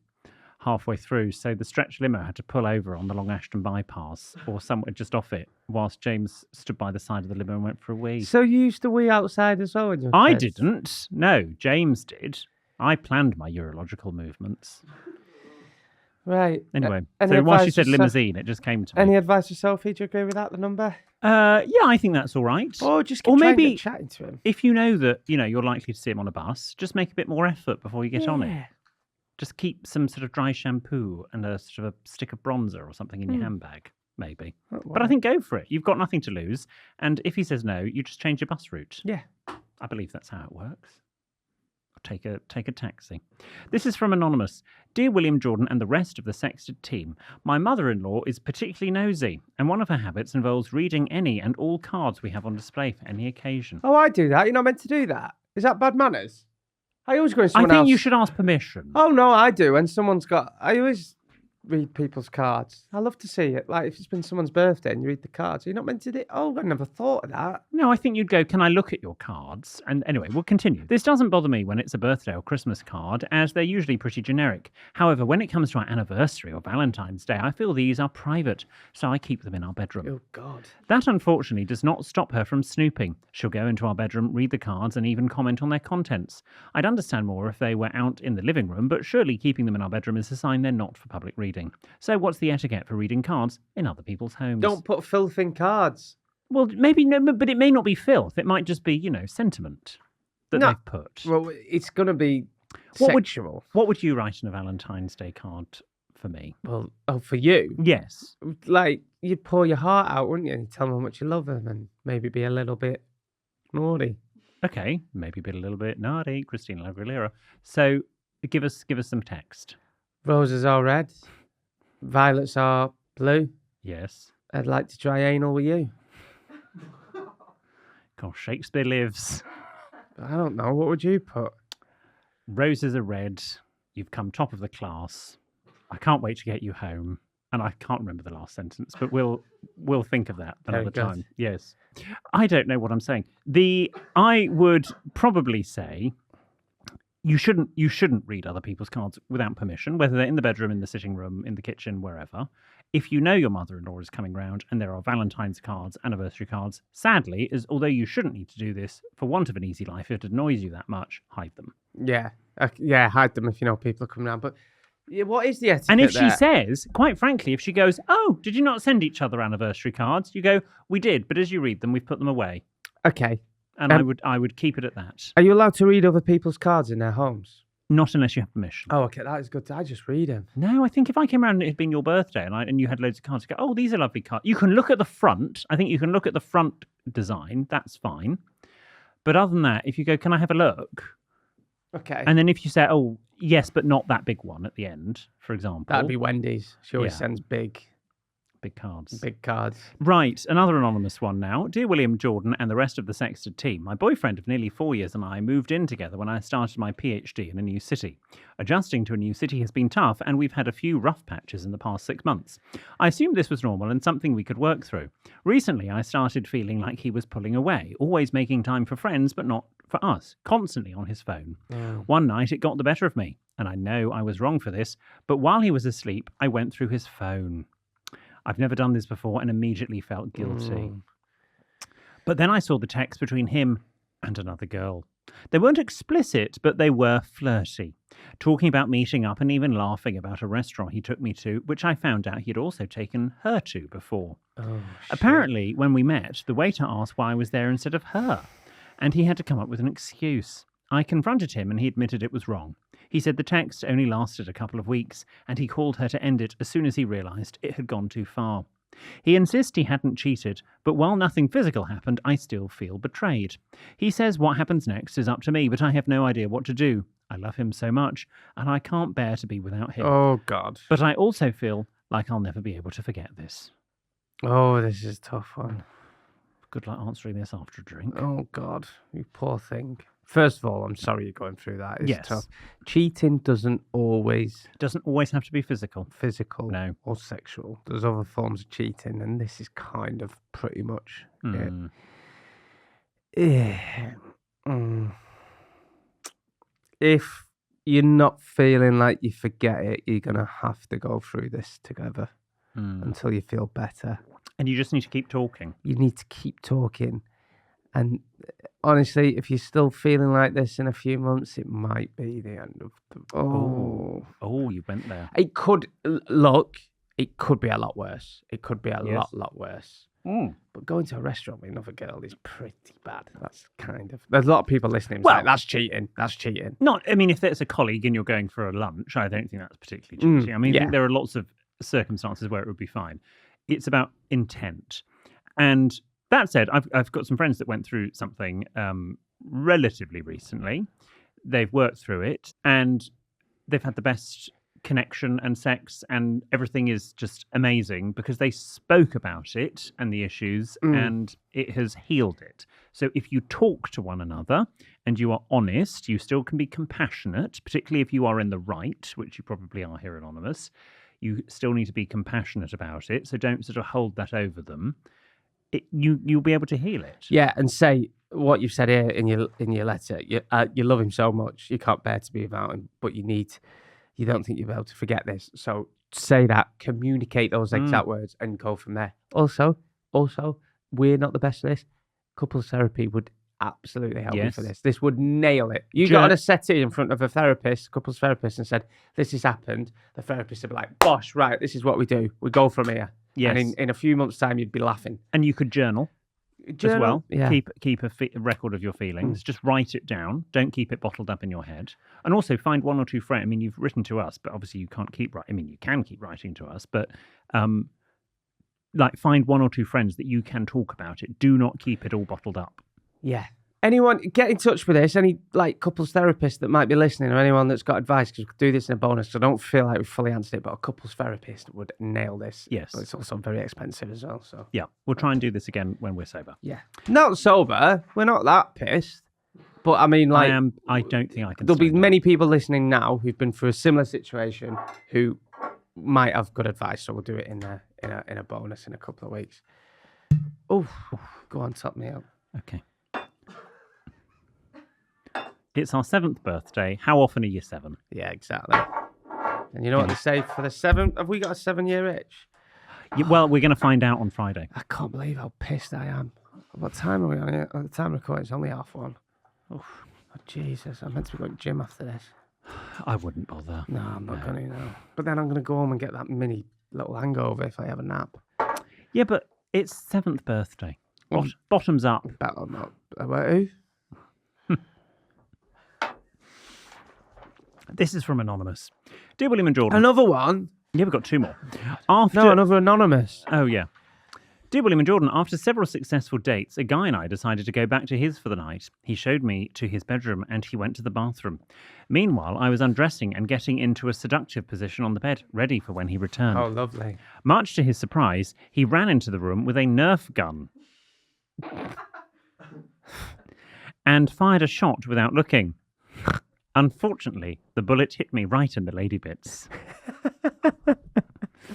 halfway through. So the stretch limo had to pull over on the Long Ashton bypass or somewhere just off it, whilst James stood by the side of the limo and went for a wee. So you used to wee outside as well? I didn't. No, James did. I planned my urological movements. Right. Anyway, so while she said limousine, it just came to me. Any advice for Sophie? Do you agree with that, the number? Yeah, I think that's all right. Or just maybe get chatting to him. If you know that you're likely to see him on a bus, just make a bit more effort before you get on it. Just keep some sort of dry shampoo and a sort of a stick of bronzer or something in your handbag, maybe. Oh, wow. But I think go for it. You've got nothing to lose. And if he says no, you just change your bus route. Yeah. I believe that's how it works. Take a taxi. This is from Anonymous. Dear William Jordan and the rest of the sexted team, my mother-in-law is particularly nosy, and one of her habits involves reading any and all cards we have on display for any occasion. Oh, I do that. You're not meant to do that. Is that bad manners? I always go in someone I think else. you should ask permission. Oh, no, I do. When someone's got... I always read people's cards. I love to see it. Like if it's been someone's birthday and you read the cards, you're not meant to do. Oh, I never thought of that. No, I think you'd go, can I look at your cards? And anyway, we'll continue. This doesn't bother me when it's a birthday or Christmas card, as they're usually pretty generic. However, when it comes to our anniversary or Valentine's Day, I feel these are private, so I keep them in our bedroom. Oh, God. That, unfortunately, does not stop her from snooping. She'll go into our bedroom, read the cards, and even comment on their contents. I'd understand more if they were out in the living room, but surely keeping them in our bedroom is a sign they're not for public reading. So what's the etiquette for reading cards in other people's homes? Don't put filth in cards. Well, maybe no, but it may not be filth. It might just be, sentiment that they've put. Well, it's going to be What sexual. What would you write in a Valentine's Day card for me? Well, for you? Yes. Like, you'd pour your heart out, wouldn't you? And tell them how much you love them and maybe be a little bit naughty. Okay, maybe be a little bit naughty, Christina Aguilera. So give us some text. Roses are red. Violets are blue. Yes. I'd like to try anal with you. Gosh, Shakespeare lives. I don't know. What would you put? Roses are red. You've come top of the class. I can't wait to get you home. And I can't remember the last sentence, but we'll think of that another time. Yes. I don't know what I'm saying. I would probably say you shouldn't read other people's cards without permission, whether they're in the bedroom, in the sitting room, in the kitchen, wherever. If you know your mother-in-law is coming round and there are Valentine's cards, anniversary cards, sadly, although you shouldn't need to do this, for want of an easy life, if it annoys you that much, hide them. Yeah. Hide them if you know people are coming round. But yeah, what is the etiquette And if there? she says, quite frankly, if she goes, oh, did you not send each other anniversary cards? You go, we did, but as you read them, we've put them away. Okay. And I would keep it at that. Are you allowed to read other people's cards in their homes? Not unless you have permission. Oh, okay. That is good. I just read them. No, I think if I came around and it had been your birthday and you had loads of cards, you go, oh, these are lovely cards. You can look at the front. I think you can look at the front design. That's fine. But other than that, if you go, can I have a look? Okay. And then if you say, oh, yes, but not that big one at the end, for example. That'd be Wendy's. She always Yeah. sends big cards. Big cards. Right, another anonymous one now. Dear William, Jordan, and the rest of the Sexted team, my boyfriend of nearly 4 years and I moved in together when I started my PhD in a new city. Adjusting to a new city has been tough, and we've had a few rough patches in the past 6 months. I assumed this was normal and something we could work through. Recently, I started feeling like he was pulling away, always making time for friends, but not for us, constantly on his phone. Oh. One night, it got the better of me, and I know I was wrong for this, but while he was asleep, I went through his phone. I've never done this before and immediately felt guilty. But then I saw the text between him and another girl. They weren't explicit, but they were flirty, talking about meeting up and even laughing about a restaurant he took me to, which I found out he'd also taken her to before. Oh, Apparently, when we met, the waiter asked why I was there instead of her, and he had to come up with an excuse. I confronted him and he admitted it was wrong. He said the text only lasted a couple of weeks, and he called her to end it as soon as he realised it had gone too far. He insists he hadn't cheated, but while nothing physical happened, I still feel betrayed. He says what happens next is up to me, but I have no idea what to do. I love him so much, and I can't bear to be without him. Oh, God. But I also feel like I'll never be able to forget this. Oh, this is a tough one. Good luck answering this after a drink. Oh, God. You poor thing. First of all, I'm sorry you're going through that. It's Yes. tough. Cheating doesn't always Doesn't always have to be physical. physical No. or sexual. There's other forms of cheating, and this is kind of pretty much it. Mm. If you're not feeling like you forget it, you're going to have to go through this together until you feel better. And you just need to keep talking. You need to keep talking. And honestly, if you're still feeling like this in a few months, it might be the end of the... Oh, you went there. It could... Look, it could be a lot worse. It could be a Yes. lot worse. Mm. But going to a restaurant with another girl is pretty bad. That's kind of... There's a lot of people listening. Well- Like, that's cheating. That's cheating. I mean, if there's a colleague and you're going for a lunch, I don't think that's particularly cheating. I mean, I yeah. think there are lots of circumstances where it would be fine. It's about intent. And that said, I've got some friends that went through something relatively recently. They've worked through it and they've had the best connection and sex, and everything is just amazing because they spoke about it and the issues and it has healed it. So if you talk to one another and you are honest, you still can be compassionate, particularly if you are in the right, which you probably are here, Anonymous. You still need to be compassionate about it. So don't sort of hold that over them. You'll be able to heal it. Yeah, and say what you've said here in your letter. You love him so much, you can't bear to be without him, but you don't think you'll be able to forget this. So say that, communicate those exact words, and go from there. Also, we're not the best at this. Couples therapy would absolutely help you for this. This would nail it. You got on a settee in front of a couples therapist, and said, "This has happened." The therapist would be like, "Bosh, right, this is what we do. We go from here." Yes. And in a few months' time, you'd be laughing. And you could journal as well. Yeah. Keep a record of your feelings. Just write it down. Don't keep it bottled up in your head. And also find one or two friends. I mean, you've written to us, but obviously you can't keep writing. I mean, you can keep writing to us, but find one or two friends that you can talk about it. Do not keep it all bottled up. Yeah. Anyone, get in touch with us. Any couples therapist that might be listening, or anyone that's got advice, because we could do this in a bonus. So I don't feel like we've fully answered it, but a couples therapist would nail this. Yes. But it's also very expensive as well. So yeah, we'll try and do this again when we're sober. Yeah. Not sober. We're not that pissed. But I mean, I don't think I can. There'll be many people listening now who've been through a similar situation who might have good advice. So we'll do it in a bonus in a couple of weeks. Oh, go on, top me up. Okay. It's our 7th birthday. How often are you 7? Yeah, exactly. And you know what they say for the 7th? Have we got a 7-year itch? Well, we're going to find out on Friday. I can't believe how pissed I am. What time are we on here? At the time of recording, it's only 1:30. Oh, Jesus. I'm meant to be going to the gym after this. I wouldn't bother. No, I'm not going to, no. But then I'm going to go home and get that mini little hangover if I have a nap. Yeah, but it's 7th birthday. Bottoms up. Better not. Who? This is from Anonymous. Dear William and Jordan. Another one? Yeah, we've got 2 more. No, another Anonymous. Oh, yeah. Dear William and Jordan, after several successful dates, a guy and I decided to go back to his for the night. He showed me to his bedroom and he went to the bathroom. Meanwhile, I was undressing and getting into a seductive position on the bed, ready for when he returned. Oh, lovely. Much to his surprise, he ran into the room with a Nerf gun and fired a shot without looking. Unfortunately, the bullet hit me right in the lady bits.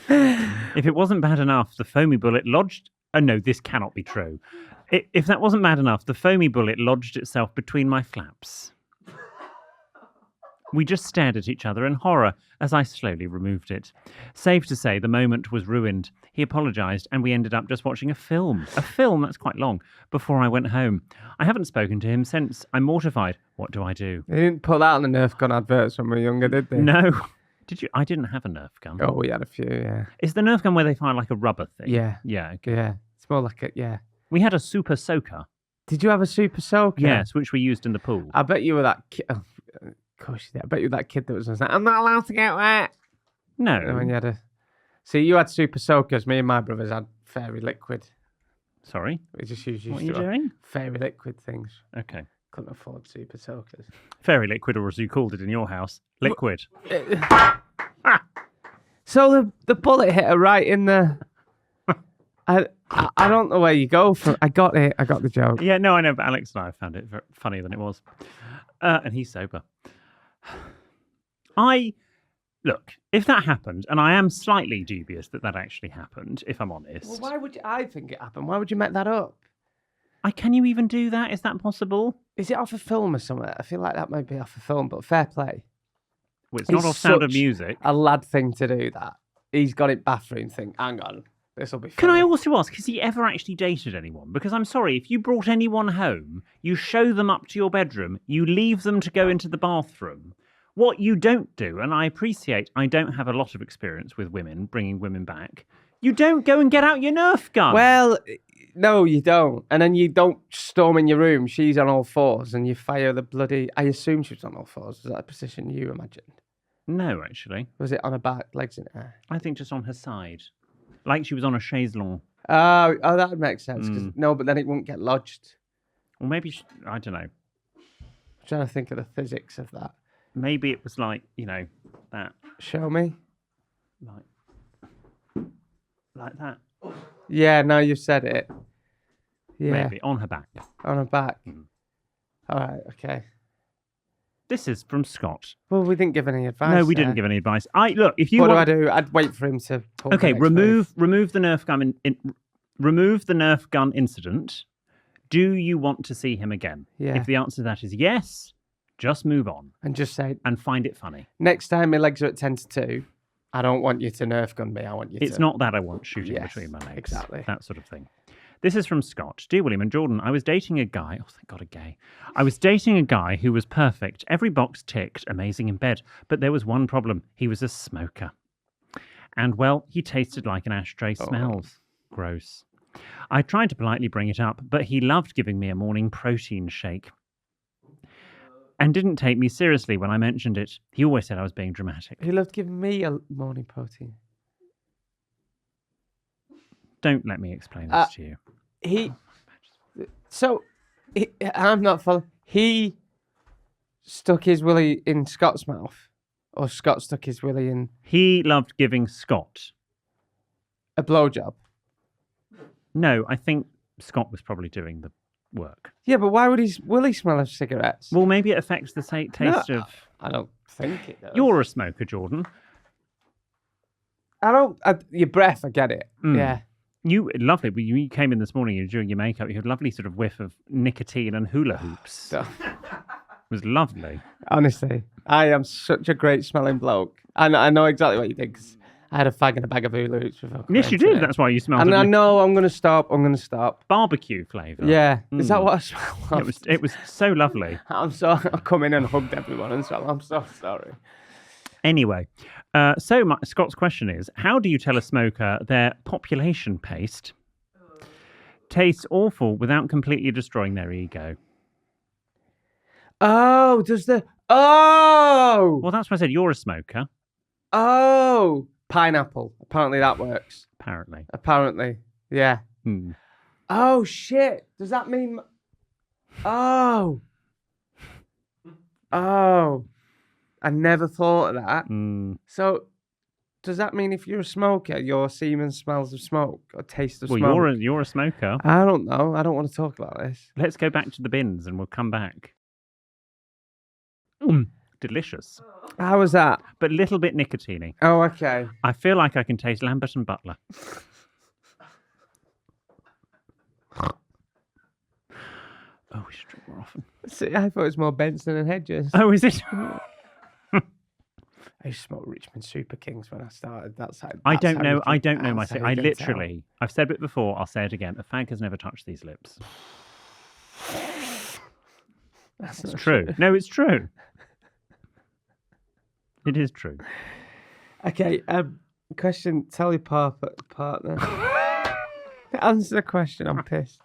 If it wasn't bad enough, the foamy bullet lodged... Oh, no, this cannot be true. If that wasn't bad enough, the foamy bullet lodged itself between my flaps. We just stared at each other in horror as I slowly removed it. Safe to say, the moment was ruined. He apologised, and we ended up just watching a film. A film, that's quite long, before I went home. I haven't spoken to him since. I'm mortified. What do I do? They didn't put that on the Nerf gun adverts when we were younger, did they? No. Did you? I didn't have a Nerf gun. Oh, we had a few, yeah. Is the Nerf gun where they fire like a rubber thing? Yeah. Yeah. Okay. Yeah. It's more like yeah. We had a super soaker. Did you have a super soaker? Yes, which we used in the pool. I bet you were that kid. Oh, of course you did. I bet you were that kid that was like, I'm not allowed to get wet. No. And when you had See, you had super soakers. Me and my brothers had fairy liquid. Sorry? We just used What are you doing? Fairy liquid things. Okay. Couldn't afford super soakers. Fairy liquid, or as you called it in your house, liquid. So the bullet hit her right in the... I don't know where you go from. I got it. I got the joke. Yeah, no, I know, but Alex and I found it funnier than it was. And he's sober. Look, if that happened, and I am slightly dubious that actually happened, if I'm honest. Well, why would I think it happened? Why would you make that up? Can you even do that? Is that possible? Is it off a film or something? I feel like that might be off a film, but fair play. Well, it's not off Sound of Music. A lad thing to do that. He's got it bathroom thing. Hang on. This will be funny. Can I also ask, has he ever actually dated anyone? Because I'm sorry, if you brought anyone home, you show them up to your bedroom, you leave them to go into the bathroom. What you don't do, and I appreciate I don't have a lot of experience with women, bringing women back, you don't go and get out your Nerf gun. Well, no, you don't. And then you don't storm in your room. She's on all fours and you fire the bloody... I assume she was on all fours. Is that a position you imagined? No, actually. Was it on her back, legs in air? I think just on her side. Like she was on a chaise longue. Oh, that would make sense. No, but then it won't get lodged. Or maybe, I don't know. I'm trying to think of the physics of that. Maybe it was like, that. Show me. Like that. Yeah, now you've said it. Yeah. Maybe, on her back. On her back. All right, okay. This is from Scott. Well, we didn't give any advice. No, we didn't give any advice. Look, if you What want... do I do? I'd wait for him to pull Okay, the next remove the Nerf gun remove the Nerf gun incident. Do you want to see him again? Yeah. If the answer to that is yes, just move on. And just say, and find it funny. Next time my legs are at 10 to 2, I don't want you to Nerf gun me. I want you to... It's not that I want shooting between my legs. Exactly. That sort of thing. This is from Scott. Dear William and Jordan, I was dating a guy... Oh, thank God, a gay. I was dating a guy who was perfect. Every box ticked, amazing in bed. But there was one problem. He was a smoker. And, well, he tasted like an ashtray smells. Gross. I tried to politely bring it up, but he loved giving me a morning protein shake. And didn't take me seriously when I mentioned it. He always said I was being dramatic. He loved giving me a morning protein. Don't let me explain this to you. I'm not following. He stuck his willy in Scott's mouth, or Scott stuck his willy in... He loved giving Scott a blowjob. No, I think Scott was probably doing the work. Yeah, but why would his willy smell of cigarettes? Well, maybe it affects the taste of... I don't think it does. You're a smoker, Jordan. Your breath, I get it. Yeah. Lovely. You came in this morning, you were doing your makeup, you had a lovely sort of whiff of nicotine and hula hoops. It was lovely. Honestly, I am such a great smelling bloke. I know exactly what you did, because I had a fag and a bag of hula hoops before. Yes, you did. That's why you smelled. And I know I'm going to stop. Barbecue flavour. Yeah. Is that what I smell? It was so lovely. I'll come in and hugged everyone and so I'm so sorry. Anyway, Scott's question is, how do you tell a smoker their population paste tastes awful without completely destroying their ego? Oh, Well, that's why I said you're a smoker. Oh, pineapple. Apparently that works. Apparently. Yeah. Oh, shit. Does that mean... Oh. I never thought of that. So, does that mean if you're a smoker, your semen smells of smoke or tastes of smoke? Well, you're a smoker. I don't know. I don't want to talk about this. Let's go back to the bins and we'll come back. Delicious. How was that? But a little bit nicotine-y. Oh, okay. I feel like I can taste Lambert and Butler. Oh, we should drink more often. See, I thought it was more Benson and Hedges. Oh, is it? I used to smoke Richmond Super Kings when I started. I don't know myself. I literally, I've said it before, I'll say it again. A fag has never touched these lips. That's true. No, it's true. It is true. Okay, question, tell your partner. Answer the question, I'm pissed.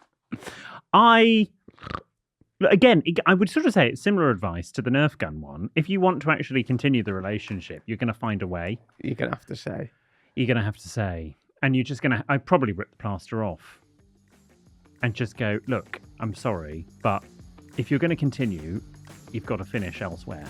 Again, I would sort of say it's similar advice to the Nerf gun one. If you want to actually continue the relationship, you're going to find a way. You're going to have to say. And you're just going to... I'd probably rip the plaster off. And just go, look, I'm sorry, but if you're going to continue, you've got to finish elsewhere.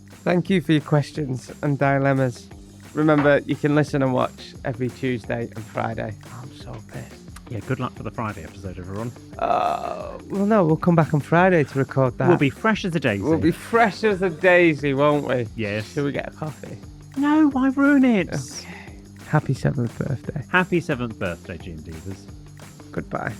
Thank you for your questions and dilemmas. Remember, you can listen and watch every Tuesday and Friday. I'm so pissed. Yeah, good luck for the Friday episode, everyone. Well, no, we'll come back on Friday to record that. We'll be fresh as a daisy. We'll be fresh as a daisy, won't we? Yes. Shall we get a coffee? No, why ruin it? Okay. Happy 7th birthday. Happy 7th birthday, G&Divas. Goodbye.